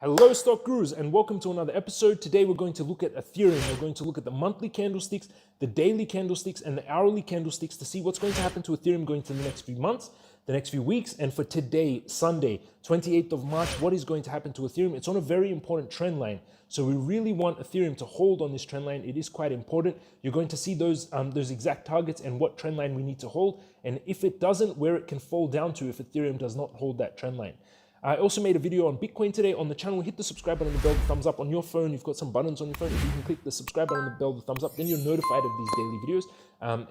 Hello stock gurus and welcome to another episode. Today we're going to look at Ethereum. We're going to look at the monthly candlesticks, the daily candlesticks, and the hourly candlesticks to see what's going to happen to Ethereum going to the next few months, the next few weeks, and for today, Sunday, 28th of March, what is going to happen to Ethereum. It's on a very important trend line. So we really want Ethereum to hold on this trend line. It is quite important. You're going to see those exact targets and what trend line we need to hold. And if it doesn't, where it can fall down to if Ethereum does not hold that trend line. I also made a video on Bitcoin today on the channel. Hit the subscribe button, the bell, the thumbs up on your phone. You've got some buttons on your phone. If you can click the subscribe button, the bell, the thumbs up, then you're notified of these daily videos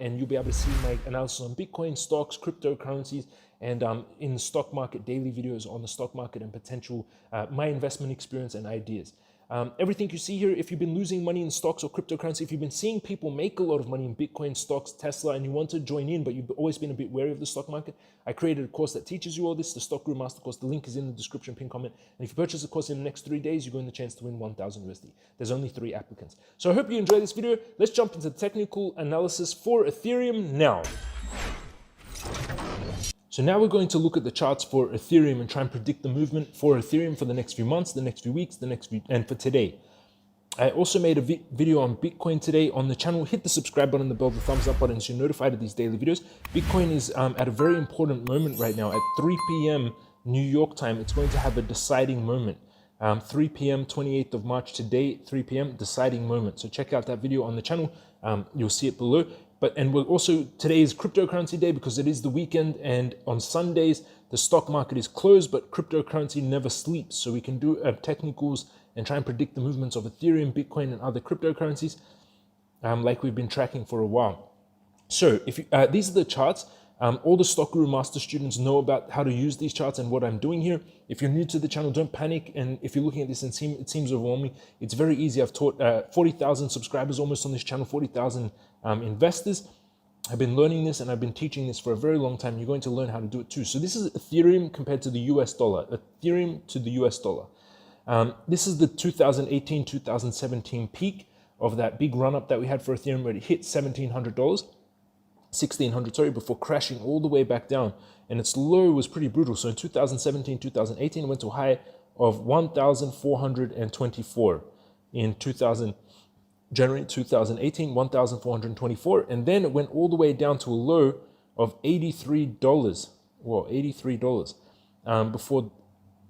and you'll be able to see my analysis on Bitcoin, stocks, cryptocurrencies, and in the stock market, daily videos on the stock market and potential, my investment experience and ideas. Everything you see here, if you've been losing money in stocks or cryptocurrency, if you've been seeing people make a lot of money in Bitcoin, stocks, Tesla, and you want to join in, but you've always been a bit wary of the stock market, I created a course that teaches you all this, the Stock Guru Master Course. The link is in the description, pin comment. And if you purchase the course in the next 3 days, you're going to chance to win 1,000 USD. There's only 3 applicants. So I hope you enjoy this video. Let's jump into the technical analysis for Ethereum now. So now we're going to look at the charts for Ethereum and try and predict the movement for Ethereum for the next few months, the next few weeks, and for today. I also made a video on Bitcoin today on the channel. Hit the subscribe button, the bell, the thumbs up button so you're notified of these daily videos. Bitcoin is at a very important moment right now. At 3 p.m. New York time, it's going to have a deciding moment. 3 p.m. 28th of March today, 3 p.m. deciding moment. So check out that video on the channel. You'll see it below. And we're also, today is cryptocurrency day because it is the weekend, and on Sundays the stock market is closed, but cryptocurrency never sleeps. So we can do technicals and try and predict the movements of Ethereum, Bitcoin, and other cryptocurrencies like we've been tracking for a while. So if you, these are the charts. All the Stock Guru Master students know about how to use these charts and what I'm doing here. If you're new to the channel, don't panic. And if you're looking at this and it seems overwhelming, it's very easy. I've taught 40,000 subscribers almost on this channel, 40,000 investors. I've been learning this and I've been teaching this for a very long time. You're going to learn how to do it too. So this is Ethereum compared to the US dollar, Ethereum to the US dollar. This is the 2018-2017 peak of that big run up that we had for Ethereum where it hit $1,600, sorry, before crashing all the way back down. And its low was pretty brutal. So in 2017, 2018, it went to a high of 1,424 in January 2018, 1,424. And then it went all the way down to a low of $83. Well, $83 before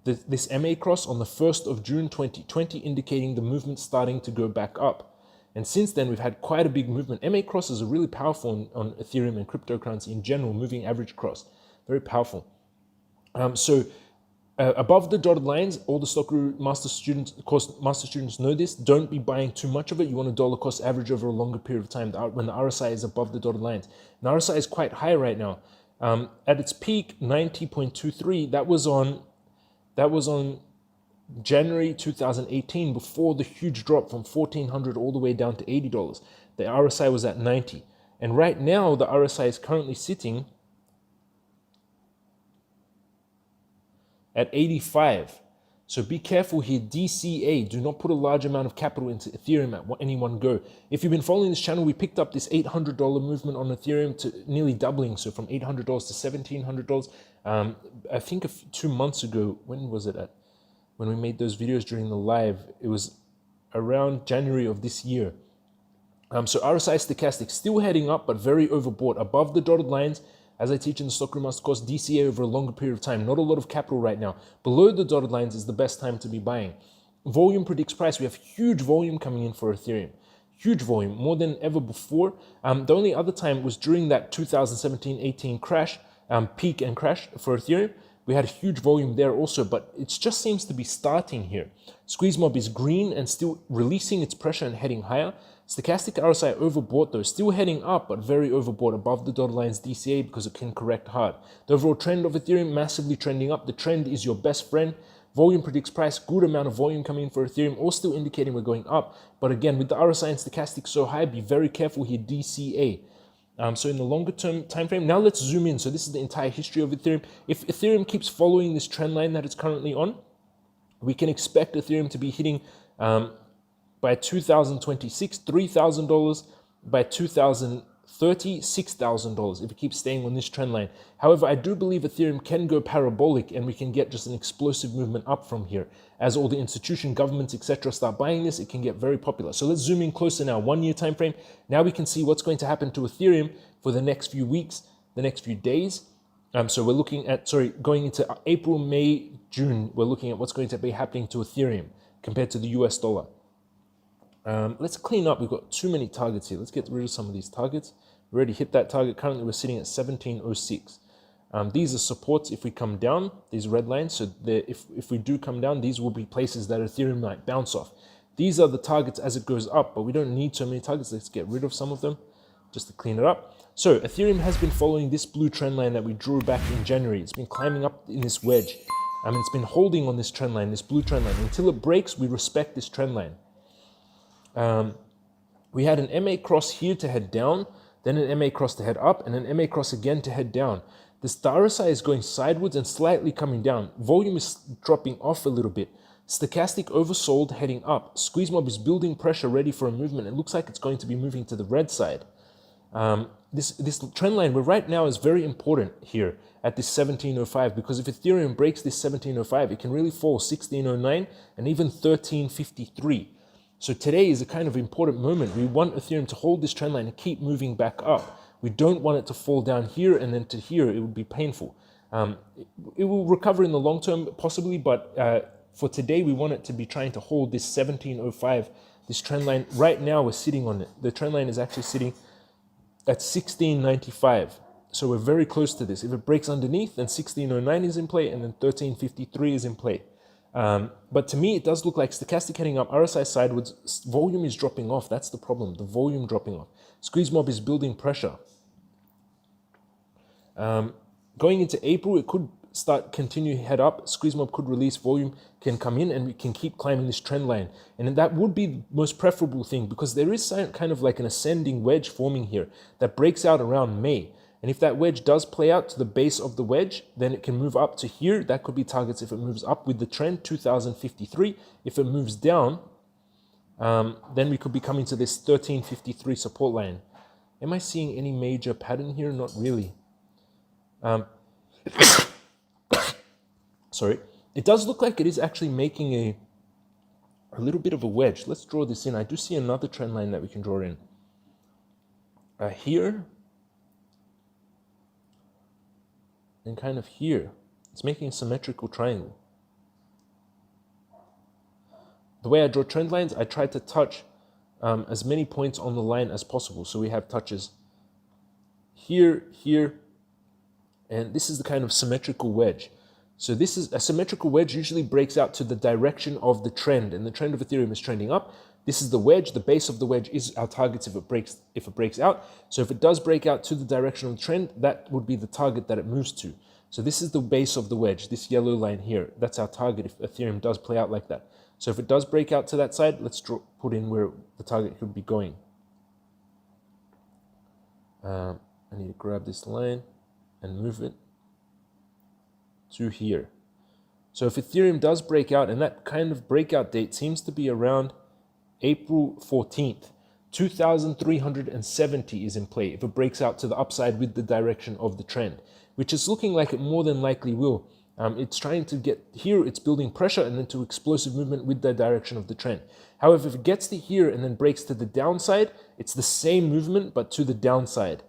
this MA cross on the 1st of June 2020, indicating the movement starting to go back up. And since then, we've had quite a big movement. MA crosses are really powerful on Ethereum and cryptocurrency in general, moving average cross, very powerful. Above the dotted lines, all the Stock Guru Master students, of course, Master students know this. Don't be buying too much of it. You want a dollar cost average over a longer period of time when the RSI is above the dotted lines. And the RSI is quite high right now. At its peak, 90.23. That was on January 2018, before the huge drop from $1,400 all the way down to $80. The RSI was at 90. And right now, the RSI is currently sitting at 85. So be careful here, DCA. Do not put a large amount of capital into Ethereum at any one go. If you've been following this channel, we picked up this $800 movement on Ethereum to nearly doubling. So from $800 to $1,700. I think 2 months ago, when was it when we made those videos during the live, it was around January of this year. So RSI stochastic still heading up, but very overbought. Above the dotted lines, as I teach in the Stock Guru Master Course, DCA over a longer period of time. Not a lot of capital right now. Below the dotted lines is the best time to be buying. Volume predicts price. We have huge volume coming in for Ethereum. Huge volume, more than ever before. The only other time was during that 2017-18 crash, peak and crash for Ethereum. We had a huge volume there also, but it just seems to be starting here. Squeeze mob is green and still releasing its pressure and heading higher. Stochastic RSI overbought though, still heading up, but very overbought above the dotted lines DCA because it can correct hard. The overall trend of Ethereum massively trending up. The trend is your best friend. Volume predicts price, good amount of volume coming in for Ethereum, all still indicating we're going up. But again, with the RSI and stochastic so high, be very careful here, DCA. So in the longer term time frame, now let's zoom in. So this is the entire history of Ethereum. If Ethereum keeps following this trend line that it's currently on, we can expect Ethereum to be hitting by 2026, $3,000, by 2030, $36,000 if it keeps staying on this trend line. However, I do believe Ethereum can go parabolic and we can get just an explosive movement up from here. As all the institution, governments, etc. start buying this, it can get very popular. So let's zoom in closer now, 1 year time frame. Now we can see what's going to happen to Ethereum for the next few weeks, the next few days. So we're looking at, going into April, May, June, we're looking at what's going to be happening to Ethereum compared to the US dollar. Let's clean up. We've got too many targets here. Let's get rid of some of these targets. We already hit that target. Currently, we're sitting at 1706. These are supports if we come down, these red lines. So if we do come down, these will be places that Ethereum might bounce off. These are the targets as it goes up, but we don't need so many targets. Let's get rid of some of them just to clean it up. So Ethereum has been following this blue trend line that we drew back in January. It's been climbing up in this wedge. It's been holding on this trend line, this blue trend line. Until it breaks, we respect this trend line. We had an MA cross here to head down, then an MA cross to head up, and an MA cross again to head down. This RSI is going sideways and slightly coming down. Volume is dropping off a little bit. Stochastic oversold heading up. Squeeze mob is building pressure ready for a movement. It looks like it's going to be moving to the red side. This trend line right now is very important here at this 1705, because if Ethereum breaks this 1705, it can really fall 1609 and even 1353. So today is a kind of important moment. We want Ethereum to hold this trend line and keep moving back up. We don't want it to fall down here and then to here. It would be painful. It will recover in the long term, possibly, but for today, we want it to be trying to hold this 1705, this trend line. Right now, we're sitting on it. The trend line is actually sitting at 1695. So we're very close to this. If it breaks underneath, then 1609 is in play, and then 1353 is in play. But to me, it does look like stochastic heading up, RSI sideways, volume is dropping off. That's the problem, the volume dropping off. Squeeze mob is building pressure. Going into April, it could continue head up. Squeeze mob could release, volume can come in, and we can keep climbing this trend line. And that would be the most preferable thing, because there is kind of like an ascending wedge forming here that breaks out around May. And if that wedge does play out to the base of the wedge, then it can move up to here. That could be targets if it moves up with the trend, 2053. If it moves down, then we could be coming to this 1353 support line. Am I seeing any major pattern here? Not really. Sorry. It does look like it is actually making a little bit of a wedge. Let's draw this in. I do see another trend line that we can draw in. Here. And kind of here. It's making a symmetrical triangle. The way I draw trend lines, I try to touch as many points on the line as possible. So we have touches here, here, and this is the kind of symmetrical wedge. So this is a symmetrical wedge usually breaks out to the direction of the trend, and the trend of Ethereum is trending up. This is the wedge. The base of the wedge is our targets if it breaks out. So if it does break out to the direction of the trend, that would be the target that it moves to. So this is the base of the wedge, this yellow line here. That's our target if Ethereum does play out like that. So if it does break out to that side, let's put in where the target could be going. I need to grab this line and move it to here. So if Ethereum does break out, and that kind of breakout date seems to be around April 14th, 2,370 is in play if it breaks out to the upside with the direction of the trend, which is looking like it more than likely will. It's trying to get here, it's building pressure, and then to explosive movement with the direction of the trend. However, if it gets to here and then breaks to the downside, it's the same movement, but to the downside.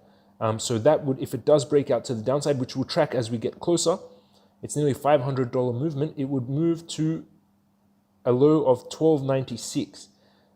So that would, if it does break out to the downside, which we'll track as we get closer, it's nearly $500 movement. It would move to a low of 1296.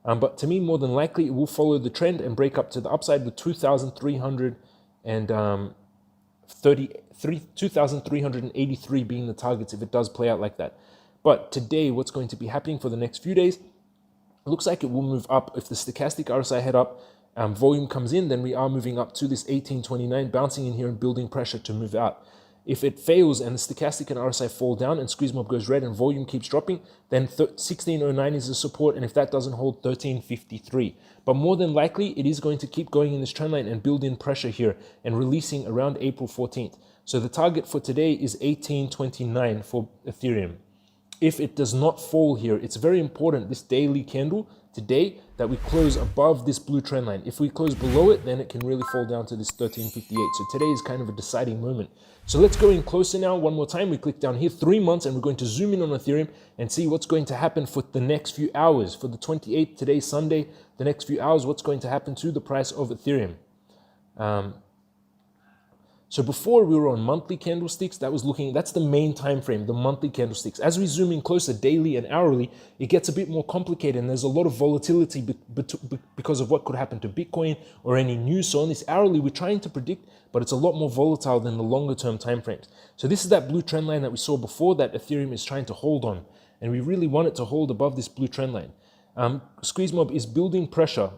But to me, more than likely, it will follow the trend and break up to the upside with 2,383 being the targets if it does play out like that. But today, what's going to be happening for the next few days, it looks like it will move up. If the stochastic RSI head up, volume comes in, then we are moving up to this 1829, bouncing in here and building pressure to move out. If it fails and the stochastic and RSI fall down and squeeze mob goes red and volume keeps dropping, then 1609 is the support, and if that doesn't hold, 1353. But more than likely, it is going to keep going in this trend line and build in pressure here and releasing around April 14th. So the target for today is 1829 for Ethereum. if it does not fall here, it's very important, this daily candle today, that we close above this blue trend line. If we close below it, then it can really fall down to this 1358. So today is kind of a deciding moment. So let's go in closer now. One more time, we click down here, 3 months, and we're going to zoom in on Ethereum and see what's going to happen for the next few hours. For the 28th, today, Sunday, the next few hours, what's going to happen to the price of Ethereum. So before we were on monthly candlesticks, that's the main time frame, the monthly candlesticks. As we zoom in closer, daily and hourly, it gets a bit more complicated, and there's a lot of volatility because of what could happen to Bitcoin or any news. So on this hourly, we're trying to predict, but it's a lot more volatile than the longer term time frames. So this is that blue trend line that we saw before that Ethereum is trying to hold on, and we really want it to hold above this blue trend line. Squeeze mob is building pressure,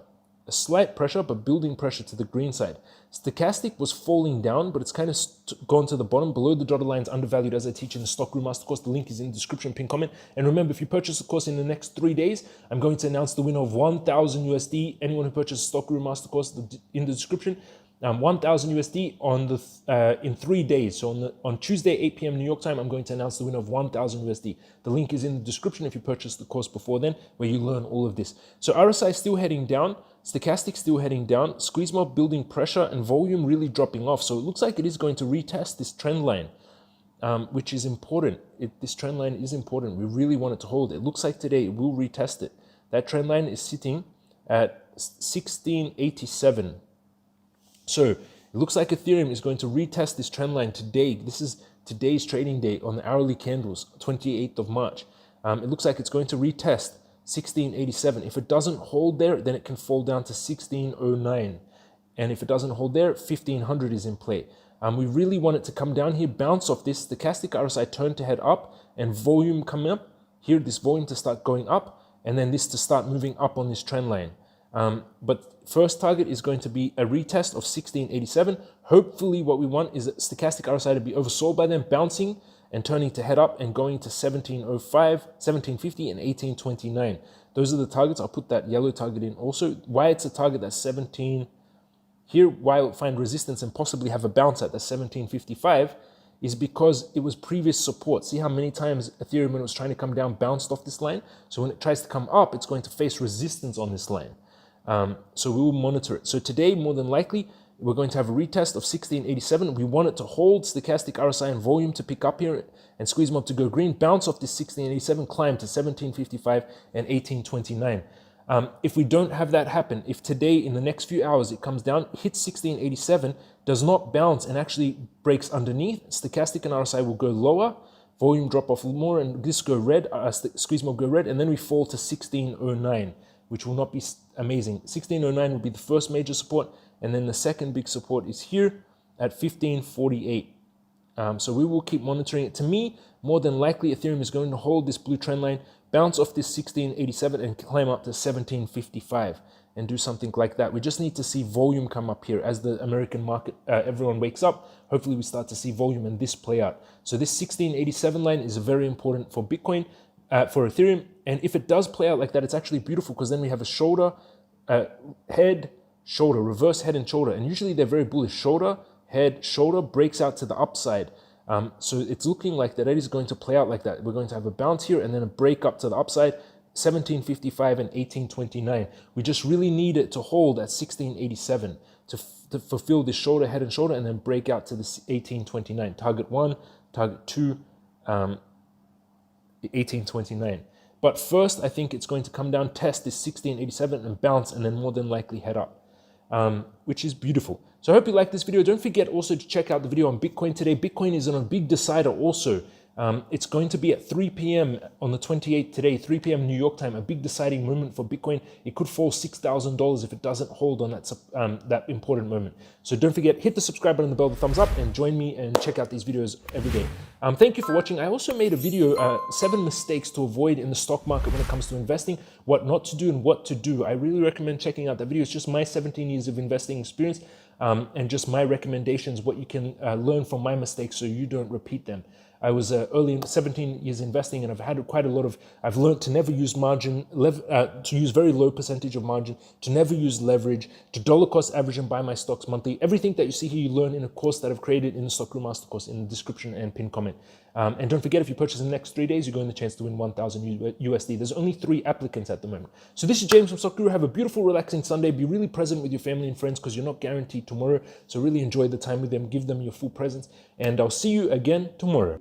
a slight pressure, but building pressure to the green side. Stochastic was falling down, but it's kind of gone to the bottom. Below the dotted line is undervalued, as I teach in the Stock Room Mastercourse. The link is in the description, pin comment. And remember, if you purchase the course in the next 3 days, I'm going to announce the winner of 1,000 USD. Anyone who purchases Stock Room Mastercourse in the description, 1,000 USD in 3 days. So on Tuesday, 8 p.m. New York time, I'm going to announce the winner of 1,000 USD. The link is in the description if you purchase the course before then, where you learn all of this. So RSI is still heading down. Stochastic still heading down, squeeze mob building pressure, and volume really dropping off. So it looks like it is going to retest this trend line, which is important. This trend line is important. We really want it to hold. It looks like today it will retest it. That trend line is sitting at 1687. So it looks like Ethereum is going to retest this trend line today. This is today's trading day on the hourly candles, 28th of March. It looks like it's going to retest 1687. If it doesn't hold there, then it can fall down to 1609. And if it doesn't hold there, 1500 is in play. We really want it to come down here, bounce off this stochastic RSI, turn to head up, and volume come up. Here, this volume to start going up, and then this to start moving up on this trend line. But first target is going to be a retest of 1687. Hopefully what we want is that stochastic RSI to be oversold by them, bouncing and turning to head up and going to 1705, 1750, and 1829. Those are the targets. I'll put that yellow target in also. Why it's a target that's 17 here, why it'll find resistance and possibly have a bounce at the 1755 is because it was previous support. See how many times Ethereum, when it was trying to come down, bounced off this line? So when it tries to come up, it's going to face resistance on this line. So we will monitor it. So today, more than likely, we're going to have a retest of 1687. We want it to hold stochastic RSI and volume to pick up here and squeeze mob to go green, bounce off this 1687, climb to 1755 and 1829. If we don't have that happen, if today in the next few hours it comes down, hits 1687, does not bounce and actually breaks underneath, stochastic and RSI will go lower, volume drop off more, and this go red, squeeze mob go red, and then we fall to 1609, which will not be amazing. 1609 will be the first major support, and then the second big support is here at 1548. So we will keep monitoring it. To me, more than likely, Ethereum is going to hold this blue trend line, bounce off this 1687 and climb up to 1755 and do something like that. We just need to see volume come up here as the American market, everyone wakes up. Hopefully we start to see volume and this play out. So this 1687 line is very important for Bitcoin, for Ethereum. And if it does play out like that, it's actually beautiful because then we have a shoulder, head, shoulder, reverse head and shoulder. And usually they're very bullish. Shoulder, head, shoulder breaks out to the upside. So it's looking like that it is going to play out like that. We're going to have a bounce here and then a break up to the upside, 1755 and 1829. We just really need it to hold at 1687 to fulfill this shoulder, head and shoulder, and then break out to this 1829. Target 1, target 2, 1829. But first, I think it's going to come down, test this 1687 and bounce, and then more than likely head up, which is beautiful. So I hope you like this video. Don't forget also to check out the video on Bitcoin today. Bitcoin is on a big decider also. It's going to be at 3 p.m. on the 28th today, 3 p.m. New York time, a big deciding moment for Bitcoin. It could fall $6,000 if it doesn't hold on that important moment. So don't forget, hit the subscribe button, the bell, the thumbs up, and join me and check out these videos every day. Thank you for watching. I also made a video, 7 mistakes to avoid in the stock market when it comes to investing, what not to do and what to do. I really recommend checking out that video. It's just my 17 years of investing experience and just my recommendations, what you can learn from my mistakes so you don't repeat them. I was early in 17 years investing, and I've had quite a lot of, I've learned to never use margin, to use very low percentage of margin, to never use leverage, to dollar cost average and buy my stocks monthly. Everything that you see here, you learn in a course that I've created in the Stock Guru Master course in the description and pinned comment. And don't forget, if you purchase in the next 3 days, you're going to the chance to win 1,000 USD. There's only 3 applicants at the moment. So this is James from Stock Guru. Have a beautiful, relaxing Sunday. Be really present with your family and friends because you're not guaranteed tomorrow. So really enjoy the time with them. Give them your full presence. And I'll see you again tomorrow.